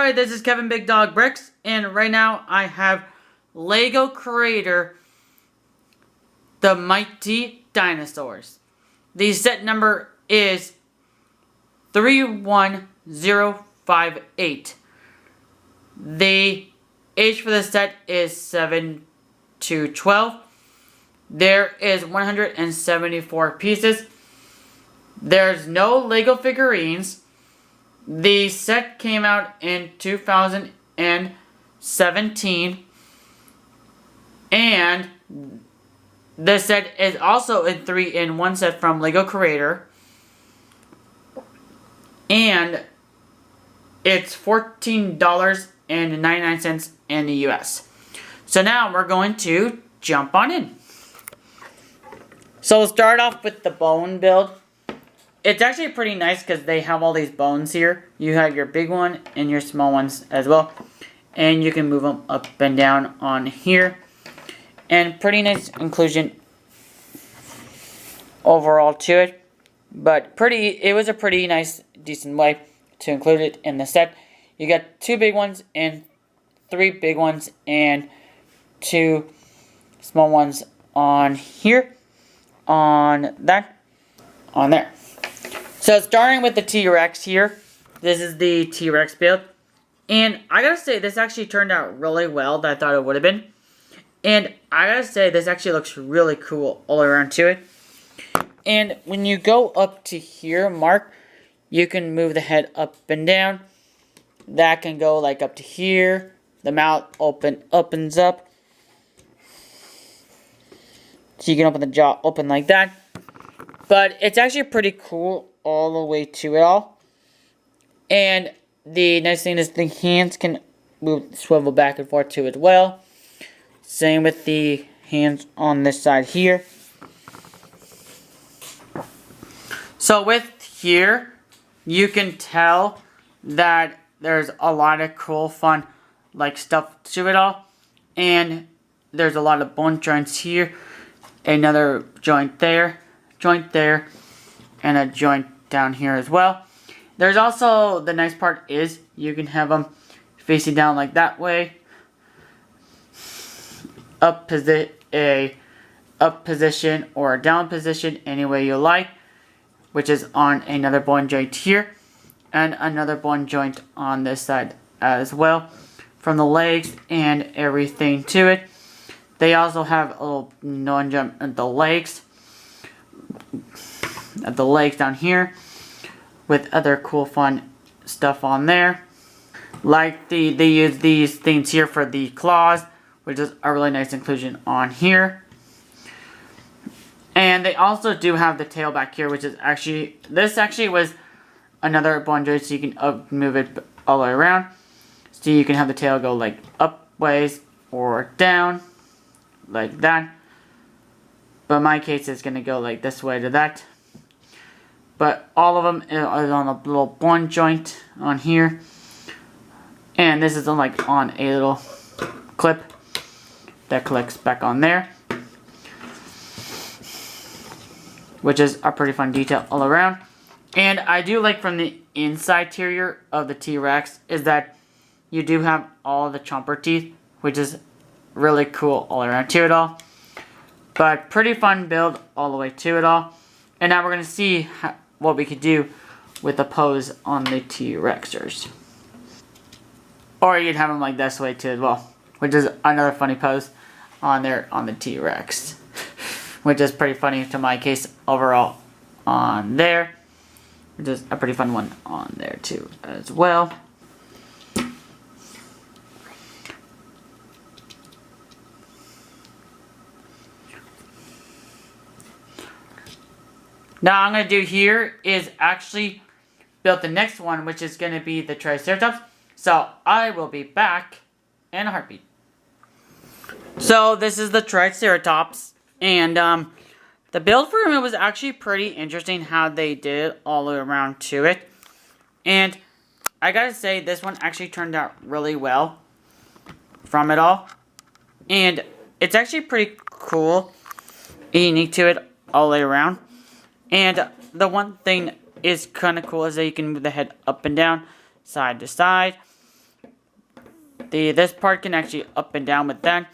Alright, this is Kevin Big Dog Bricks, and right now I have Lego Creator, the Mighty Dinosaurs. The set number is 31058. The age for the set is 7 to 12. There is 174 pieces. There's no Lego figurines. The set came out in 2017. And the set is also a 3-in-1 set from Lego Creator. And it's $14.99 in the US. So now we're going to jump on in. So we'll start off with the bone build. It's actually pretty nice because they have all these bones here. You have your big one and your small ones as well. And you can move them up and down on here. And pretty nice inclusion overall to it. But it was a pretty nice, decent way to include it in the set. You got 2 big ones and 3 big ones and 2 small ones on here. On that. On there. So starting with the T-Rex here. This is the T-Rex build. And I gotta say, this actually turned out really well than I thought it would have been. And I gotta say, this actually looks really cool all around to it. And when you go up to here, Mark, you can move the head up and down. That can go like up to here. The mouth opens up. So you can open the jaw open like that. But it's actually pretty cool all the way to it all. And the nice thing is the hands can swivel back and forth too as well. Same with the hands on this side here. So with here, you can tell that there's a lot of cool, fun, like stuff to it all. And there's a lot of bone joints here. Another joint there, and a joint down here as well. There's also, the nice part is, you can have them facing down like that way. Up position or a down position, any way you like. Which is on another bone joint here. And another bone joint on this side as well. From the legs and everything to it. They also have a little bone jump at the legs. At the legs down here. With other cool fun stuff on there. Like they use these things here for the claws. Which is a really nice inclusion on here. And they also do have the tail back here, which is actually, this actually was another bone joint, so you can move it all the way around. So you can have the tail go like up ways or down, like that. But in my case, it's going to go like this way to that. But all of them are on a little bone joint on here. And this is like on a little clip that clicks back on there. Which is a pretty fun detail all around. And I do like from the inside interior of the T-Rex is that you do have all the chomper teeth, which is really cool all around to it all. But pretty fun build all the way to it all. And now we're going to see what we could do with the pose on the T-Rexers. Or you'd have them like this way too as well. Which is another funny pose on there on the T-Rex. Which is pretty funny to my case overall on there. Which is a pretty fun one on there too as well. Now I'm going to do here is actually build the next one, which is going to be the Triceratops. So I will be back in a heartbeat. So this is the Triceratops. And the build for him was actually pretty interesting how they did it all around to it. And I gotta say, this one actually turned out really well from it all. And it's actually pretty cool, unique to it all the way around. And the one thing is kind of cool is that you can move the head up and down, side to side. this part can actually up and down with that.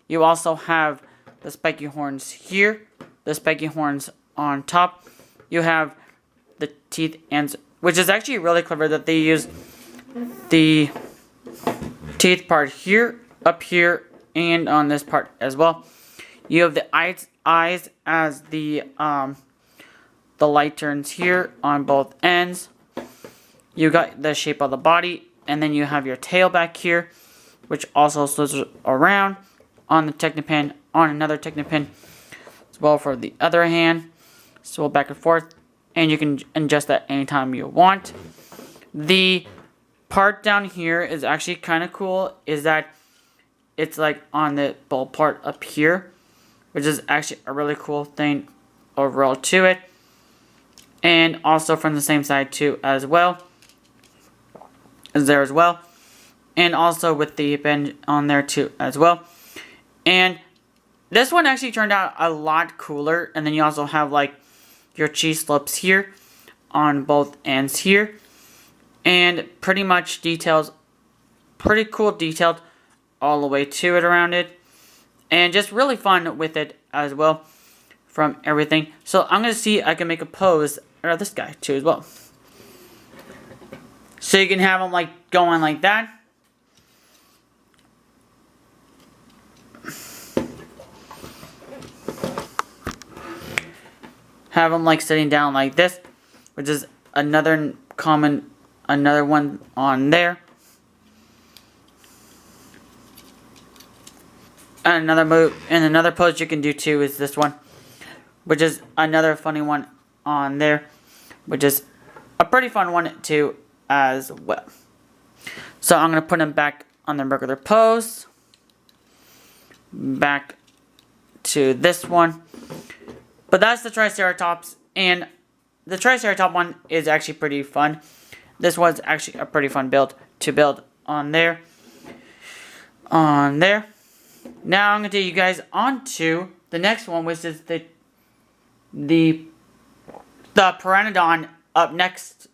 You also have the spiky horns here, the spiky horns on top. You have the teeth ends, which is actually really clever that they use the teeth part here, up here, and on this part as well. You have the eyes as the light turns here on both ends. You got the shape of the body, and then you have your tail back here, which also slithers around on the Technopin, on another Technopin as well for the other hand. So back and forth, and you can adjust that anytime you want. The part down here is actually kind of cool, is that it's like on the bulb part up here, which is actually a really cool thing overall to it. And also from the same side too as well, is there as well. And also with the bend on there too as well. And this one actually turned out a lot cooler. And then you also have like your cheese slopes here on both ends here. And pretty much details, pretty cool detailed all the way to it around it. And just really fun with it as well from everything. So I'm going to see if I can make a pose out of this guy too as well. So you can have him like going like that. Have him like sitting down like this, which is another common, another one on there. And another move, and another pose you can do too is this one, which is another funny one on there, which is a pretty fun one too as well. So I'm going to put him back on the regular pose. Back to this one. But that's the Triceratops, and the Triceratops one is actually pretty fun. This was actually a pretty fun build to build on there. On there. Now I'm going to take you guys on to the next one, which is the Pteranodon up next.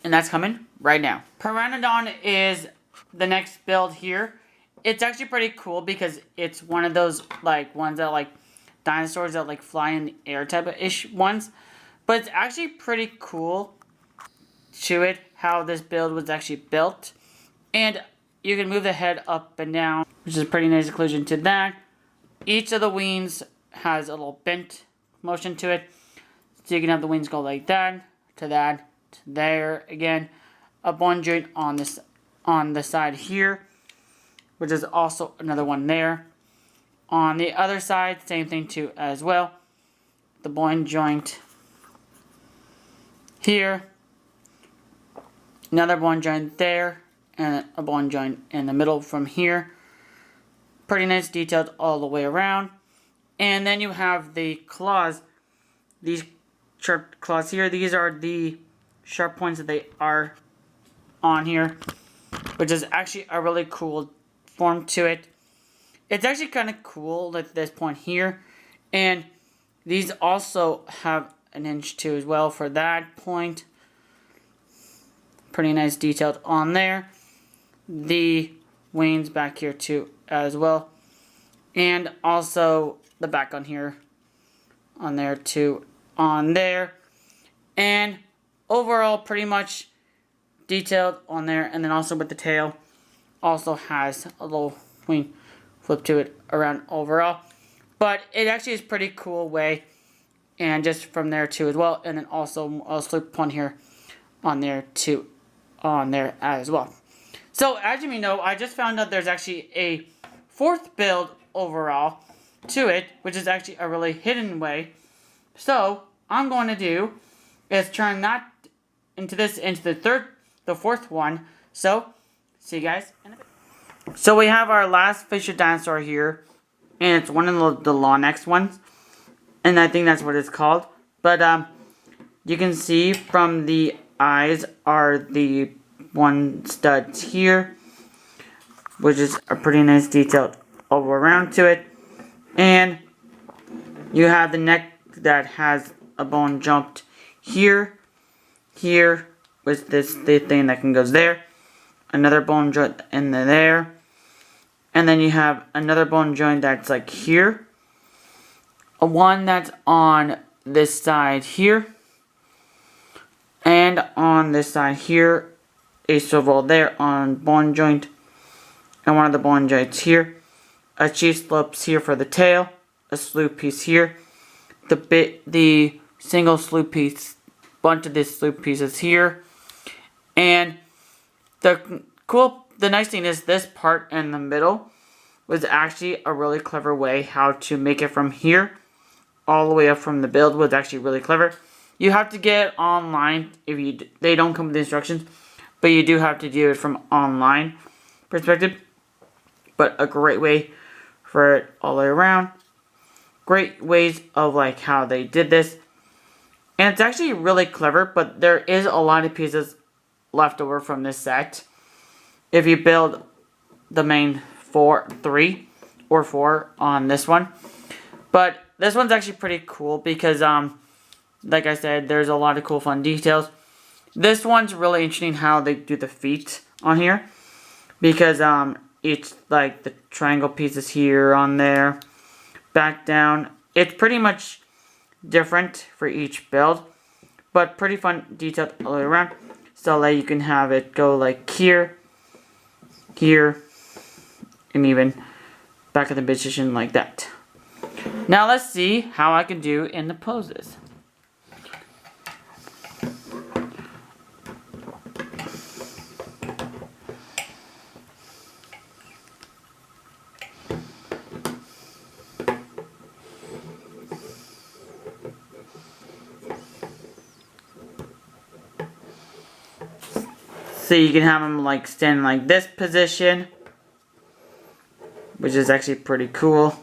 And that's coming right now. Pteranodon is the next build here. It's actually pretty cool because it's one of those like ones that like dinosaurs that like fly in the air type of ish ones. But it's actually pretty cool to it how this build was actually built. And you can move the head up and down, which is a pretty nice inclusion to that. Each of the wings has a little bent motion to it. So you can have the wings go like that, to there again. A bone joint on this on the side here, which is also another one there. On the other side, same thing too as well. The bone joint here. Another bone joint there. And a bone joint in the middle from here. Pretty nice detailed all the way around. And then you have the claws. These sharp claws here. These are the sharp points that they are on here. Which is actually a really cool form to it. It's actually kind of cool at this point here. And these also have an inch too as well for that point. Pretty nice detailed on there. The wings back here too as well. And also the back on here. On there too. On there. And overall pretty much detailed on there. And then also with the tail. Also has a little wing flip to it around overall. But it actually is a pretty cool way. And just from there too as well. And then also a slip on here. On there too. On there as well. So, as you may know, I just found out there's actually a fourth build overall to it, which is actually a really hidden way. So, I'm going to do is turn that into the fourth one. So, see you guys in a bit. So, we have our last Fisher dinosaur here, and it's one of the Lonex ones, and I think that's what it's called. But, you can see from the eyes are the one studs here, which is a pretty nice detail over around to it. And you have the neck that has a bone jumped here with the thing that can goes there. another bone joint in there. And then you have another bone joint that's like here. One that's on this side here. And on this side here. A swivel there on bone joint. And one of the bone joints here. A cheese slopes here for the tail. A slew piece here. The single slew piece. Bunch of this slew pieces here. And the nice thing is this part in the middle was actually a really clever way how to make it from here all the way up from the build was actually really clever. You have to get it online if they don't come with the instructions, but you do have to do it from online perspective. But a great way for it all the way around. Great ways of like how they did this. And it's actually really clever, but there is a lot of pieces left over from this set. If you build the main 3 or 4 on this one. But this one's actually pretty cool because, like I said, there's a lot of cool fun details. This one's really interesting how they do the feet on here. Because, it's like the triangle pieces here on there. Back down. It's pretty much different for each build. But pretty fun detailed all the way around. So like you can have it go like here. Here. And even back of the position like that. Now let's see how I can do in the poses. So you can have them like stand like this position, which is actually pretty cool.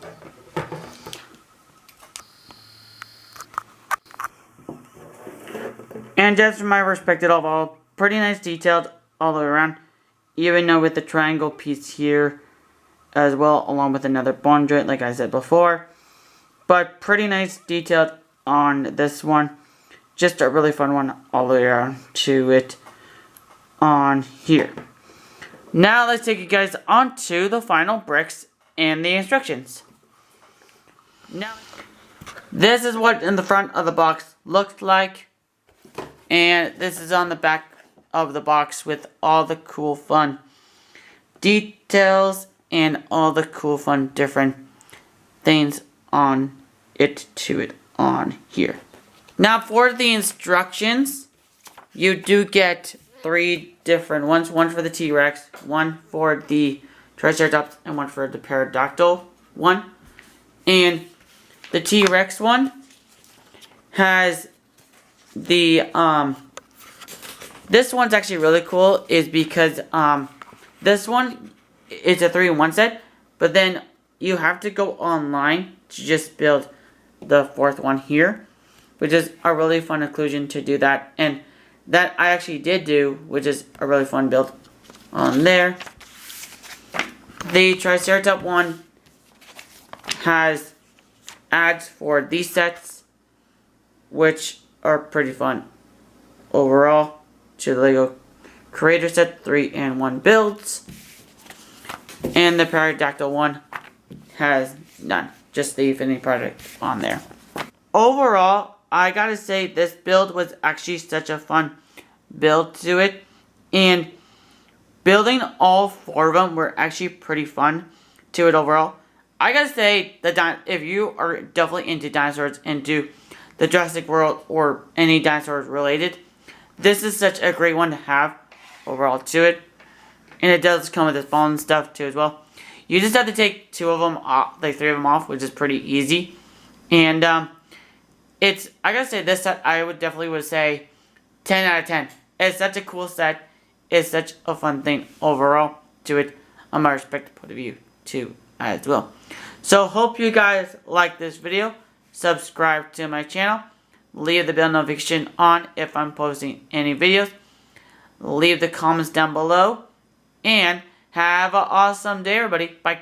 And just from my perspective overall, pretty nice detailed all the way around. Even though with the triangle piece here as well, along with another bone joint like I said before. But pretty nice detailed on this one. Just a really fun one all the way around to it on here. Now let's take you guys on to the final bricks and the instructions. Now, this is what in the front of the box looks like. And this is on the back of the box with all the cool fun details and all the cool fun different things on it on here. Now for the instructions, you do get 3 different ones. One for the T-Rex, one for the Triceratops, and one for the Pterodactyl one. And the T-Rex one has the, this one's actually really cool is because, this one is a 3-in-1 set, but then you have to go online to just build the 4th one here, which is a really fun inclusion to do that. And that I actually did do, which is a really fun build on there. The Triceratops one has ads for these sets, which are pretty fun overall to the Lego Creator Set 3-in-1 builds. And the Pterodactyl one has none, just the Infinity Project on there. Overall, I gotta say this build was actually such a fun build to it, and building all 4 of them were actually pretty fun to it overall. I gotta say that if you are definitely into dinosaurs and do the Jurassic World or any dinosaurs related, this is such a great one to have overall to it. And it does come with its phone stuff too as well. You just have to take 2 of them off, like 3 of them off, which is pretty easy. And I gotta say this set I would definitely say 10 out of 10. It's such a cool set. It's such a fun thing overall to it on my respective point of view too as well. So hope you guys like this video. Subscribe to my channel. Leave the bell notification on if I'm posting any videos. Leave the comments down below. And have an awesome day everybody. Bye.